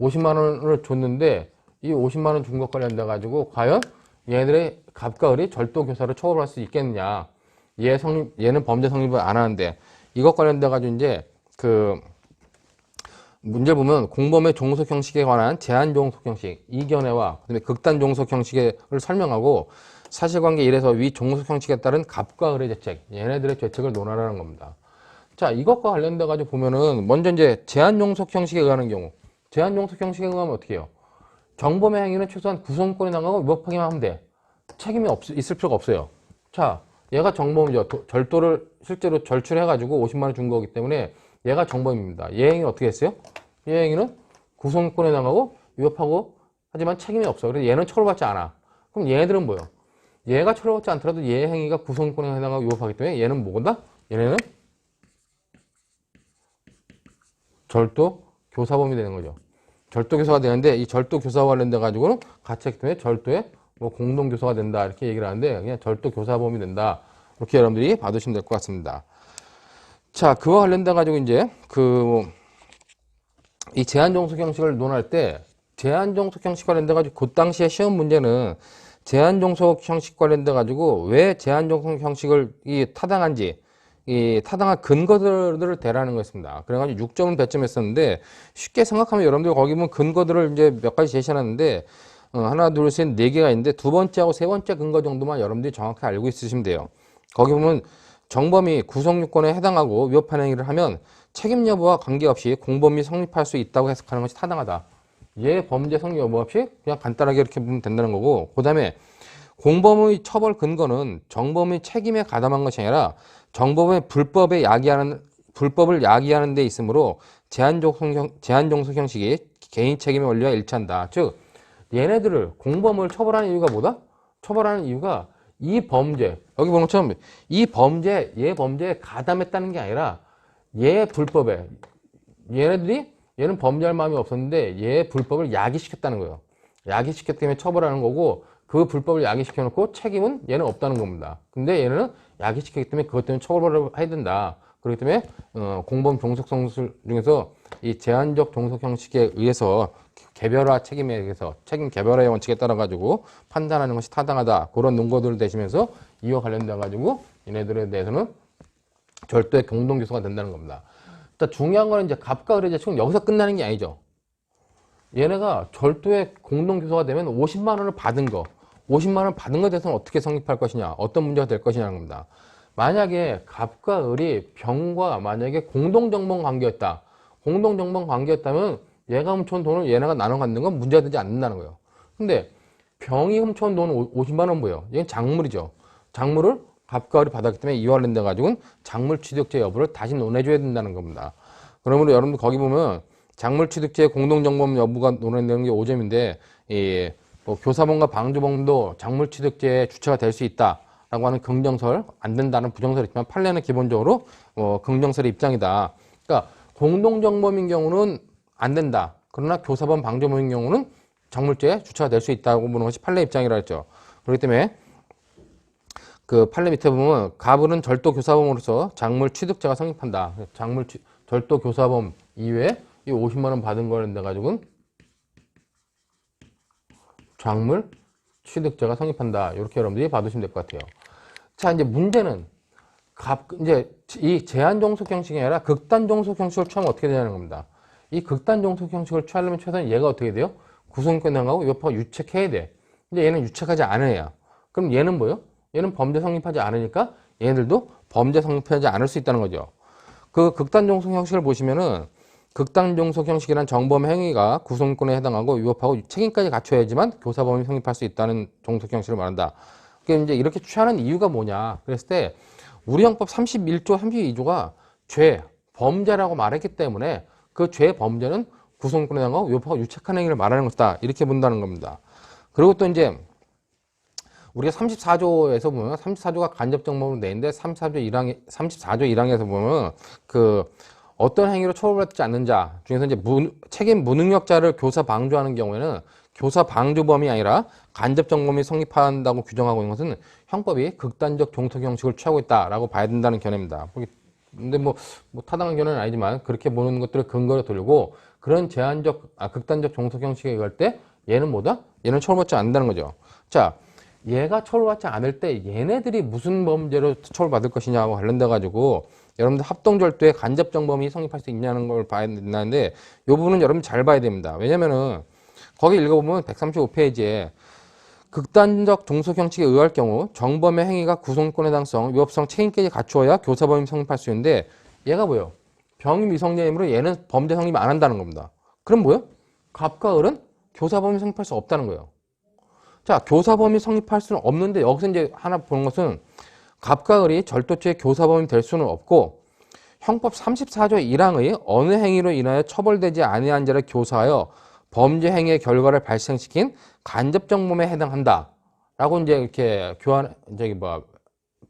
50만 원을 줬는데 이 50만 원 준 것 관련돼 가지고 과연 얘네들의 갑과 을이 절도 교사를 처벌할 수 있겠느냐. 얘는 범죄 성립을 안 하는데 이것 관련돼 가지고 이제 그 문제 보면 공범의 종속 형식에 관한 제한 종속 형식, 이견회와 그다음에 극단 종속 형식을 설명하고 사실관계 1에서 위 종속 형식에 따른 갑과 을의 죄책, 얘네들의 죄책을 논하라는 겁니다. 자, 이것과 관련돼 가지고 보면은 먼저 이제 제한 종속 형식에 의하는 경우, 제한 종속 형식에 의하면 어떻게 해요? 정범의 행위는 최소한 구성권에 나가고 위법하기만 하면 돼. 책임이 있을 필요가 없어요. 자, 얘가 정범이죠. 절도를 실제로 절출해가지고 50만 원 준 거기 때문에 얘가 정범입니다. 얘 행위는 어떻게 했어요? 얘 행위는 구성권에 나가고 위법하고 하지만 책임이 없어. 그래서 얘는 처벌받지 않아. 그럼 얘네들은 뭐예요? 얘가 처벌받지 않더라도 얘 행위가 구성권에 해당하고 위법하기 때문에 얘는 뭐다? 얘네는 절도 교사범이 되는 거죠. 절도 교사가 되는데 이 절도 교사와 관련돼 가지고는 같이 했기 때문에 절도의 뭐 공동 교사가 된다 이렇게 얘기를 하는데 그냥 절도 교사범이 된다. 이렇게 여러분들이 봐두시면 될 것 같습니다. 자, 그와 관련돼 가지고 이제 이 제한 종속 형식을 논할 때 제한 종속 형식 관련돼 가지고 그 당시에 시험 문제는 제한 종속 형식 관련돼 가지고 왜 제한 종속 형식을 타당한지 이 타당한 근거들을 대라는 거였습니다. 그래가지고 6점을 배점했었는데 쉽게 생각하면 여러분들 거기 보면 근거들을 이제 몇 가지 제시하는데 하나, 둘, 셋, 네 개가 있는데 두 번째하고 세 번째 근거 정도만 여러분들이 정확히 알고 있으시면 돼요. 거기 보면 정범이 구성요건에 해당하고 위법한 행위를 하면 책임 여부와 관계없이 공범이 성립할 수 있다고 해석하는 것이 타당하다. 얘 범죄 성립 여부 없이 그냥 간단하게 이렇게 보면 된다는 거고, 그 다음에 공범의 처벌 근거는 정범의 책임에 가담한 것이 아니라 정범의 불법을 야기하는 데 있으므로 제한 종속 형식이 개인 책임의 원리와 일치한다. 즉 얘네들을 공범을 처벌하는 이유가 뭐다? 처벌하는 이유가 이 범죄, 여기 보는 것처럼 이 범죄, 얘 범죄에 가담했다는 게 아니라 얘 불법에, 얘는 범죄할 마음이 없었는데 얘 불법을 야기시켰다는 거예요. 야기시켰기 때문에 처벌하는 거고, 그 불법을 야기시켜놓고 책임은 얘는 없다는 겁니다. 근데 얘는 야기시켰기 때문에 그것 때문에 처벌을 해야 된다. 그렇기 때문에 공범 종속 성술 중에서 이 제한적 종속 형식에 의해서 개별화 책임에 의해서 책임 개별화의 원칙에 따라 가지고 판단하는 것이 타당하다. 그런 논거들을 대시면서 이와 관련돼 가지고 얘네들에 대해서는 절도의 공동교사가 된다는 겁니다. 일단 중요한 거는 이제 갑과 을의 죄책은 여기서 끝나는 게 아니죠. 얘네가 절도의 공동교사가 되면 50만 원을 받은 거, 50만 원을 받은 것에 대해서는 어떻게 성립할 것이냐, 어떤 문제가 될 것이냐는 겁니다. 만약에 갑과 을이 병과 만약에 공동정범 관계였다. 공동정범 관계였다면 얘가 훔쳐온 돈을 얘네가 나눠 갖는 건 문제가 되지 않는다는 거예요. 근데 병이 훔쳐온 돈은 50만 원 뭐예요? 이건 작물이죠. 작물을 갑과 을이 받았기 때문에 이와 관련돼 가지고는 작물 취득제 여부를 다시 논해줘야 된다는 겁니다. 그러므로 여러분들 거기 보면 작물 취득제 공동정범 여부가 논의되는 게 5점인데 뭐 교사범과 방조범도 작물 취득제의 주체가 될 수 있다라고 하는 긍정설, 안 된다는 부정설이 있지만 판례는 기본적으로 긍정설의 입장이다. 그러니까 공동정범인 경우는 안 된다. 그러나 교사범, 방조범인 경우는 작물죄의 주체가 될 수 있다고 보는 것이 판례 입장이라 했죠. 그렇기 때문에 그 판례 밑에 보면 갑은 절도 교사범으로서 작물 취득죄가 성립한다. 절도 교사범 이외에 이 50만 원 받은 거를 내 가지고는 작물 취득죄가 성립한다. 이렇게 여러분들이 봐두시면 될 것 같아요. 자, 이제 문제는 이제 이 제한 종속 형식이 아니라 극단 종속 형식을 취하면 어떻게 되냐는 겁니다. 이 극단 종속 형식을 취하려면 최소한 얘가 어떻게 돼요? 구성권 행하고 위법하고 유책해야 돼. 근데 얘는 유책하지 않아야. 그럼 얘는 뭐예요? 얘는 범죄 성립하지 않으니까 얘네들도 범죄 성립하지 않을 수 있다는 거죠. 그 극단 종속 형식을 보시면은 극단 종속 형식이란 정범 행위가 구성권에 해당하고 위법하고 책임까지 갖춰야지만 교사범이 성립할 수 있다는 종속 형식을 말한다. 그게 이제 이렇게 취하는 이유가 뭐냐? 그랬을 때 우리 형법 31조, 32조가 죄, 범죄라고 말했기 때문에 그 죄, 범죄는 구성권에 해당하고 위법하고 유책한 행위를 말하는 것이다. 이렇게 본다는 겁니다. 그리고 또 이제 우리가 34조에서 보면 34조가 간접정범으로 돼 있는데 34조 1항에서 보면 어떤 행위로 처벌받지 않는 자 중에서 이제 책임 무능력자를 교사 방조하는 경우에는 교사 방조범이 아니라 간접정범이 성립한다고 규정하고 있는 것은 형법이 극단적 종속 형식을 취하고 있다라고 봐야 된다는 견해입니다. 근데 뭐 타당한 견해는 아니지만 그렇게 보는 것들을 근거로 들고 그런 극단적 종속 형식에 의할 때 얘는 뭐다? 얘는 처벌받지 않는다는 거죠. 자, 얘가 처벌받지 않을 때 얘네들이 무슨 범죄로 처벌받을 것이냐와 관련돼 가지고 여러분들 합동절도에 간접정범이 성립할 수 있냐는 걸 봐야 된다는데 이 부분은 여러분 잘 봐야 됩니다. 왜냐면은 거기 읽어보면 135페이지에 극단적 종속 형식에 의할 경우 정범의 행위가 구성권 해당성, 위법성, 책임까지 갖추어야 교사범임 성립할 수 있는데 얘가 뭐예요? 병임 미성년이므로 얘는 범죄 성립 안 한다는 겁니다. 그럼 뭐예요? 갑과 을은 교사범임 성립할 수 없다는 거예요. 자, 교사범위 성립할 수는 없는데 여기서 이제 하나 보는 것은 갑과 을이 절도죄의 교사범위 될 수는 없고 형법 34조 1항의 어느 행위로 인하여 처벌되지 아니한 자를 교사하여 범죄 행위의 결과를 발생시킨 간접정범에 해당한다. 라고 이제 이렇게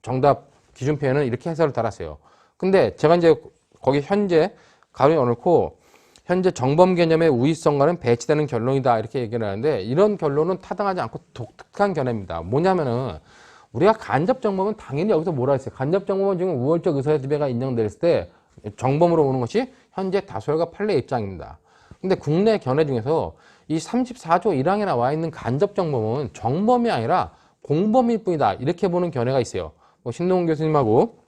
정답 기준 표현은 이렇게 해설을 달았어요. 근데 제가 이제 거기 현재 가로에 넣어놓고 현재 정범 개념의 우위성과는 배치되는 결론이다 이렇게 얘기를 하는데 이런 결론은 타당하지 않고 독특한 견해입니다. 뭐냐면은 우리가 간접정범은 당연히 여기서 뭐라 했어요? 간접정범은 지금 우월적 의사지배가 인정됐을 때 정범으로 오는 것이 현재 다수결과 판례 입장입니다. 근데 국내 견해 중에서 이 34조 1항에 나와 있는 간접정범은 정범이 아니라 공범일 뿐이다 이렇게 보는 견해가 있어요. 신동훈 교수님하고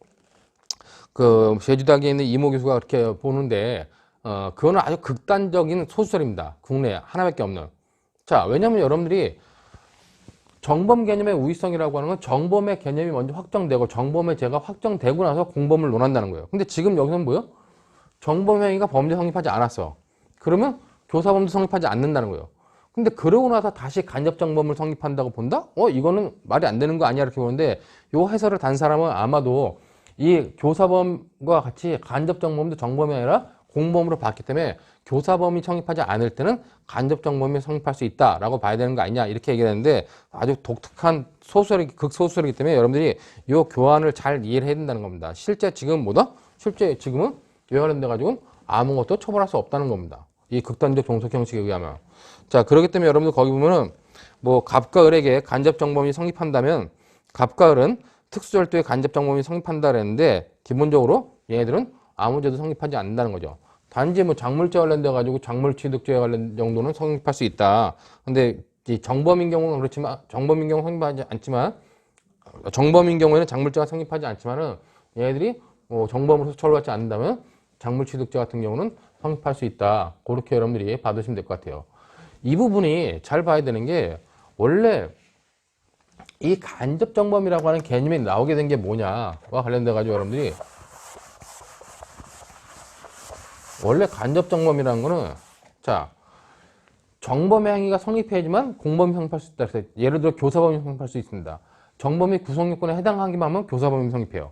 그 제주대학에 있는 이모 교수가 그렇게 보는데 그거는 아주 극단적인 소수설입니다. 국내에 하나밖에 없는. 자, 왜냐면 여러분들이 정범 개념의 우위성이라고 하는 건 정범의 개념이 먼저 확정되고 정범의 죄가 확정되고 나서 공범을 논한다는 거예요. 근데 지금 여기서는 뭐예요? 정범 행위가 범죄 성립하지 않았어. 그러면 교사범도 성립하지 않는다는 거예요. 근데 그러고 나서 다시 간접정범을 성립한다고 본다? 이거는 말이 안 되는 거 아니야? 이렇게 보는데 요 해설을 단 사람은 아마도 이 교사범과 같이 간접정범도 정범이 아니라 공범으로 봤기 때문에 교사범이 성립하지 않을 때는 간접정범이 성립할 수 있다라고 봐야 되는 거 아니냐 이렇게 얘기를 했는데 아주 독특한 극소수설이기 때문에 여러분들이 이 교환을 잘 이해를 해야 된다는 겁니다. 실제 지금 실제 지금은 왜 관련돼 가지고 아무것도 처벌할 수 없다는 겁니다. 이 극단적 종속 형식에 의하면. 자, 그렇기 때문에 여러분들 거기 보면은 갑과 을에게 간접정범이 성립한다면 갑과 을은 특수절도의 간접정범이 성립한다 그랬는데 기본적으로 얘네들은 아무 죄도 성립하지 않는다는 거죠. 단지 작물죄 관련돼 가지고 작물취득죄 관련 정도는 성립할 수 있다. 근데 이 정범인 경우는 그렇지만 정범인 경우 성립하지 않지만 정범인 경우에는 작물죄가 성립하지 않지만은 얘네들이 정범으로서 처벌받지 않는다면 작물취득죄 같은 경우는 성립할 수 있다. 그렇게 여러분들이 받으시면 될 것 같아요. 이 부분이 잘 봐야 되는 게 원래 이 간접정범이라고 하는 개념이 나오게 된 게 뭐냐와 관련돼 가지고 여러분들이 원래 간접정범이라는 거는 자 정범의 행위가 성립해야지만 공범이 성립할 수 있다. 그래서 예를 들어 교사범이 성립할 수 있습니다. 정범이 구성요건에 해당하기만 하면 교사범이 성립해요.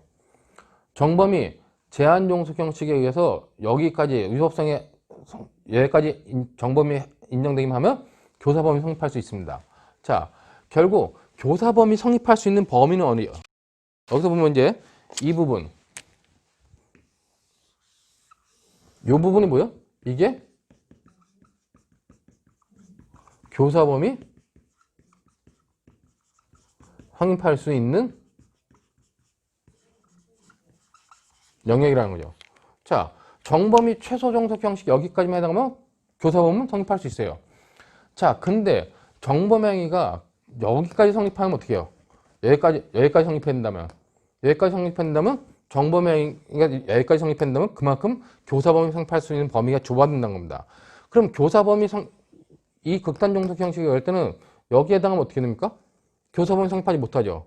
정범이 제한종속 형식에 의해서 여기까지 위법성에 여기까지 정범이 인정되기만 하면 교사범이 성립할 수 있습니다. 자, 결국 교사범이 성립할 수 있는 범위는 어디예요? 여기서 보면 이제 이 부분 이 부분이 뭐예요? 이게 교사범이 성립할 수 있는 영역이라는 거죠. 자, 정범이 최소 종속 형식 여기까지만 해당하면 교사범은 성립할 수 있어요. 자, 근데 정범 행위가 여기까지 성립하면 어떻게 해요? 여기까지 성립한다면 정범 행위가 여기까지 성립한다면 그만큼 교사범이 성립할 수 있는 범위가 좁아진다는 겁니다. 그럼 교사범이 이 극단 종속 형식이 열 때는 여기에 해당하면 어떻게 됩니까? 교사범이 성립하지 못하죠.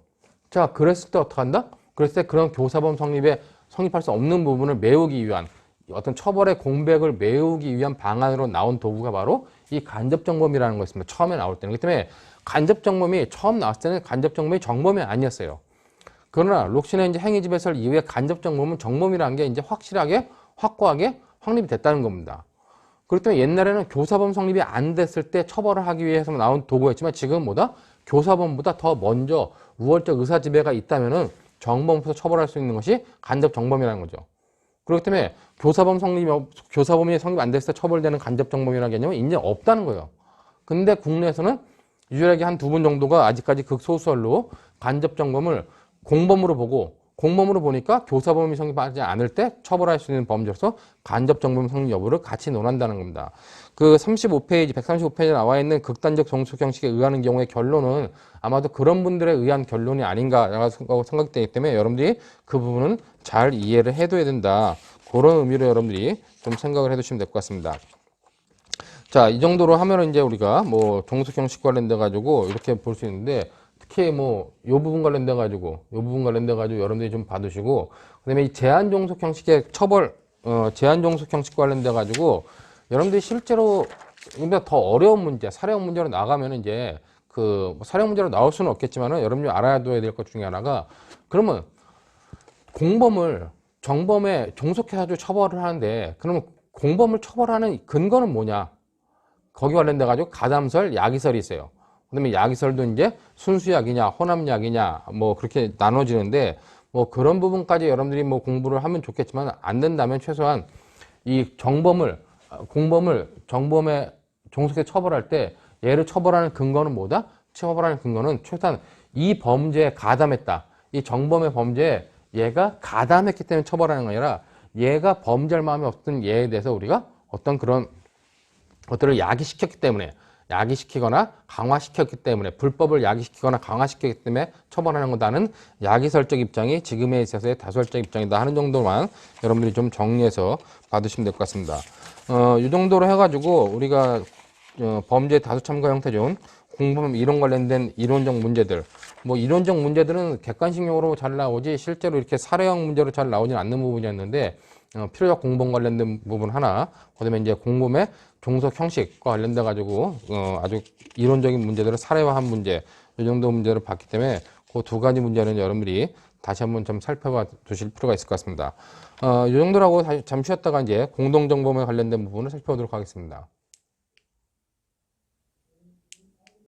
자, 그랬을 때 어떻게 한다? 그랬을 때 그런 교사범 성립할 수 없는 부분을 메우기 위한 어떤 처벌의 공백을 메우기 위한 방안으로 나온 도구가 바로 이 간접정범이라는 거였습니다. 처음에 나올 때는. 그렇기 때문에 간접정범이 처음 나왔을 때는 간접정범이 정범이 아니었어요. 그러나 록신의 이제 행위지 배설 이후에 간접정범은 정범이라는 게 이제 확고하게 확립이 됐다는 겁니다. 그렇기 때문에 옛날에는 교사범 성립이 안 됐을 때 처벌을 하기 위해서 나온 도구였지만 지금은 교사범보다 더 먼저 우월적 의사지배가 있다면은 정범부터 처벌할 수 있는 것이 간접정범이라는 거죠. 그렇기 때문에 교사범이 성립 안 됐을 때 처벌되는 간접정범이라는 개념은 이제 없다는 거예요. 근데 국내에서는 유일하게 한 두 분 정도가 아직까지 극소수설로 간접 정범을 공범으로 보고 공범으로 보니까 교사범위 성립하지 않을 때 처벌할 수 있는 범죄로서 간접 정범 성립 여부를 같이 논한다는 겁니다. 그 35페이지, 135페이지에 나와 있는 극단적 종속 형식에 의하는 경우의 결론은 아마도 그런 분들에 의한 결론이 아닌가라고 생각되기 때문에 여러분들이 그 부분은 잘 이해를 해둬야 된다. 그런 의미로 여러분들이 좀 생각을 해두시면 될 것 같습니다. 자, 이 정도로 하면은 이제 우리가 뭐 종속 형식 관련돼 가지고 이렇게 볼 수 있는데 특히 뭐 요 부분 관련돼 가지고 여러분들이 좀 봐두시고 그다음에 이 제한 종속 형식의 처벌 제한 종속 형식 관련돼 가지고 여러분들이 실제로 더 어려운 문제, 사례형 문제로 나가면은 이제 그 사례형 문제로 나올 수는 없겠지만은 여러분들이 알아둬야 될 것 중에 하나가 그러면 공범을 정범에 종속해가지고 처벌을 하는데 그러면 공범을 처벌하는 근거는 뭐냐? 거기 관련돼 가지고 가담설, 야기설이 있어요. 그다음에 야기설도 이제 순수약이냐, 혼합약이냐, 뭐 그렇게 나눠지는데 뭐 그런 부분까지 여러분들이 뭐 공부를 하면 좋겠지만 안 된다면 최소한 이 공범을 정범에 종속해 처벌할 때 얘를 처벌하는 근거는 뭐다? 처벌하는 근거는 최소한 이 범죄에 가담했다. 이 정범의 범죄에 얘가 가담했기 때문에 처벌하는 게 아니라 얘가 범죄할 마음이 없던 얘에 대해서 우리가 어떤 그런 것들을 야기시켰기 때문에 야기시키거나 강화시켰기 때문에 불법을 야기시키거나 강화시켰기 때문에 처벌하는 거다는 야기설적 입장이 지금에 있어서의 다수설적 입장이다 하는 정도만 여러분들이 좀 정리해서 받으시면 될 것 같습니다. 이 정도로 해가지고 우리가 범죄 다수 참가 형태 중 공범 이론 관련된 이론적 문제들 뭐 이론적 문제들은 객관식용으로 잘 나오지 실제로 이렇게 사례형 문제로 잘 나오진 않는 부분이었는데 필요적 공범 관련된 부분 하나 그다음에 이제 공범의 종속 형식과 관련돼 가지고 아주 이론적인 문제들을 사례화한 문제 이 정도 문제를 봤기 때문에 그 두 가지 문제는 여러분들이 다시 한번 좀 살펴봐 두실 필요가 있을 것 같습니다. 이 정도라고 잠시 쉬었다가 이제 공동정범에 관련된 부분을 살펴보도록 하겠습니다.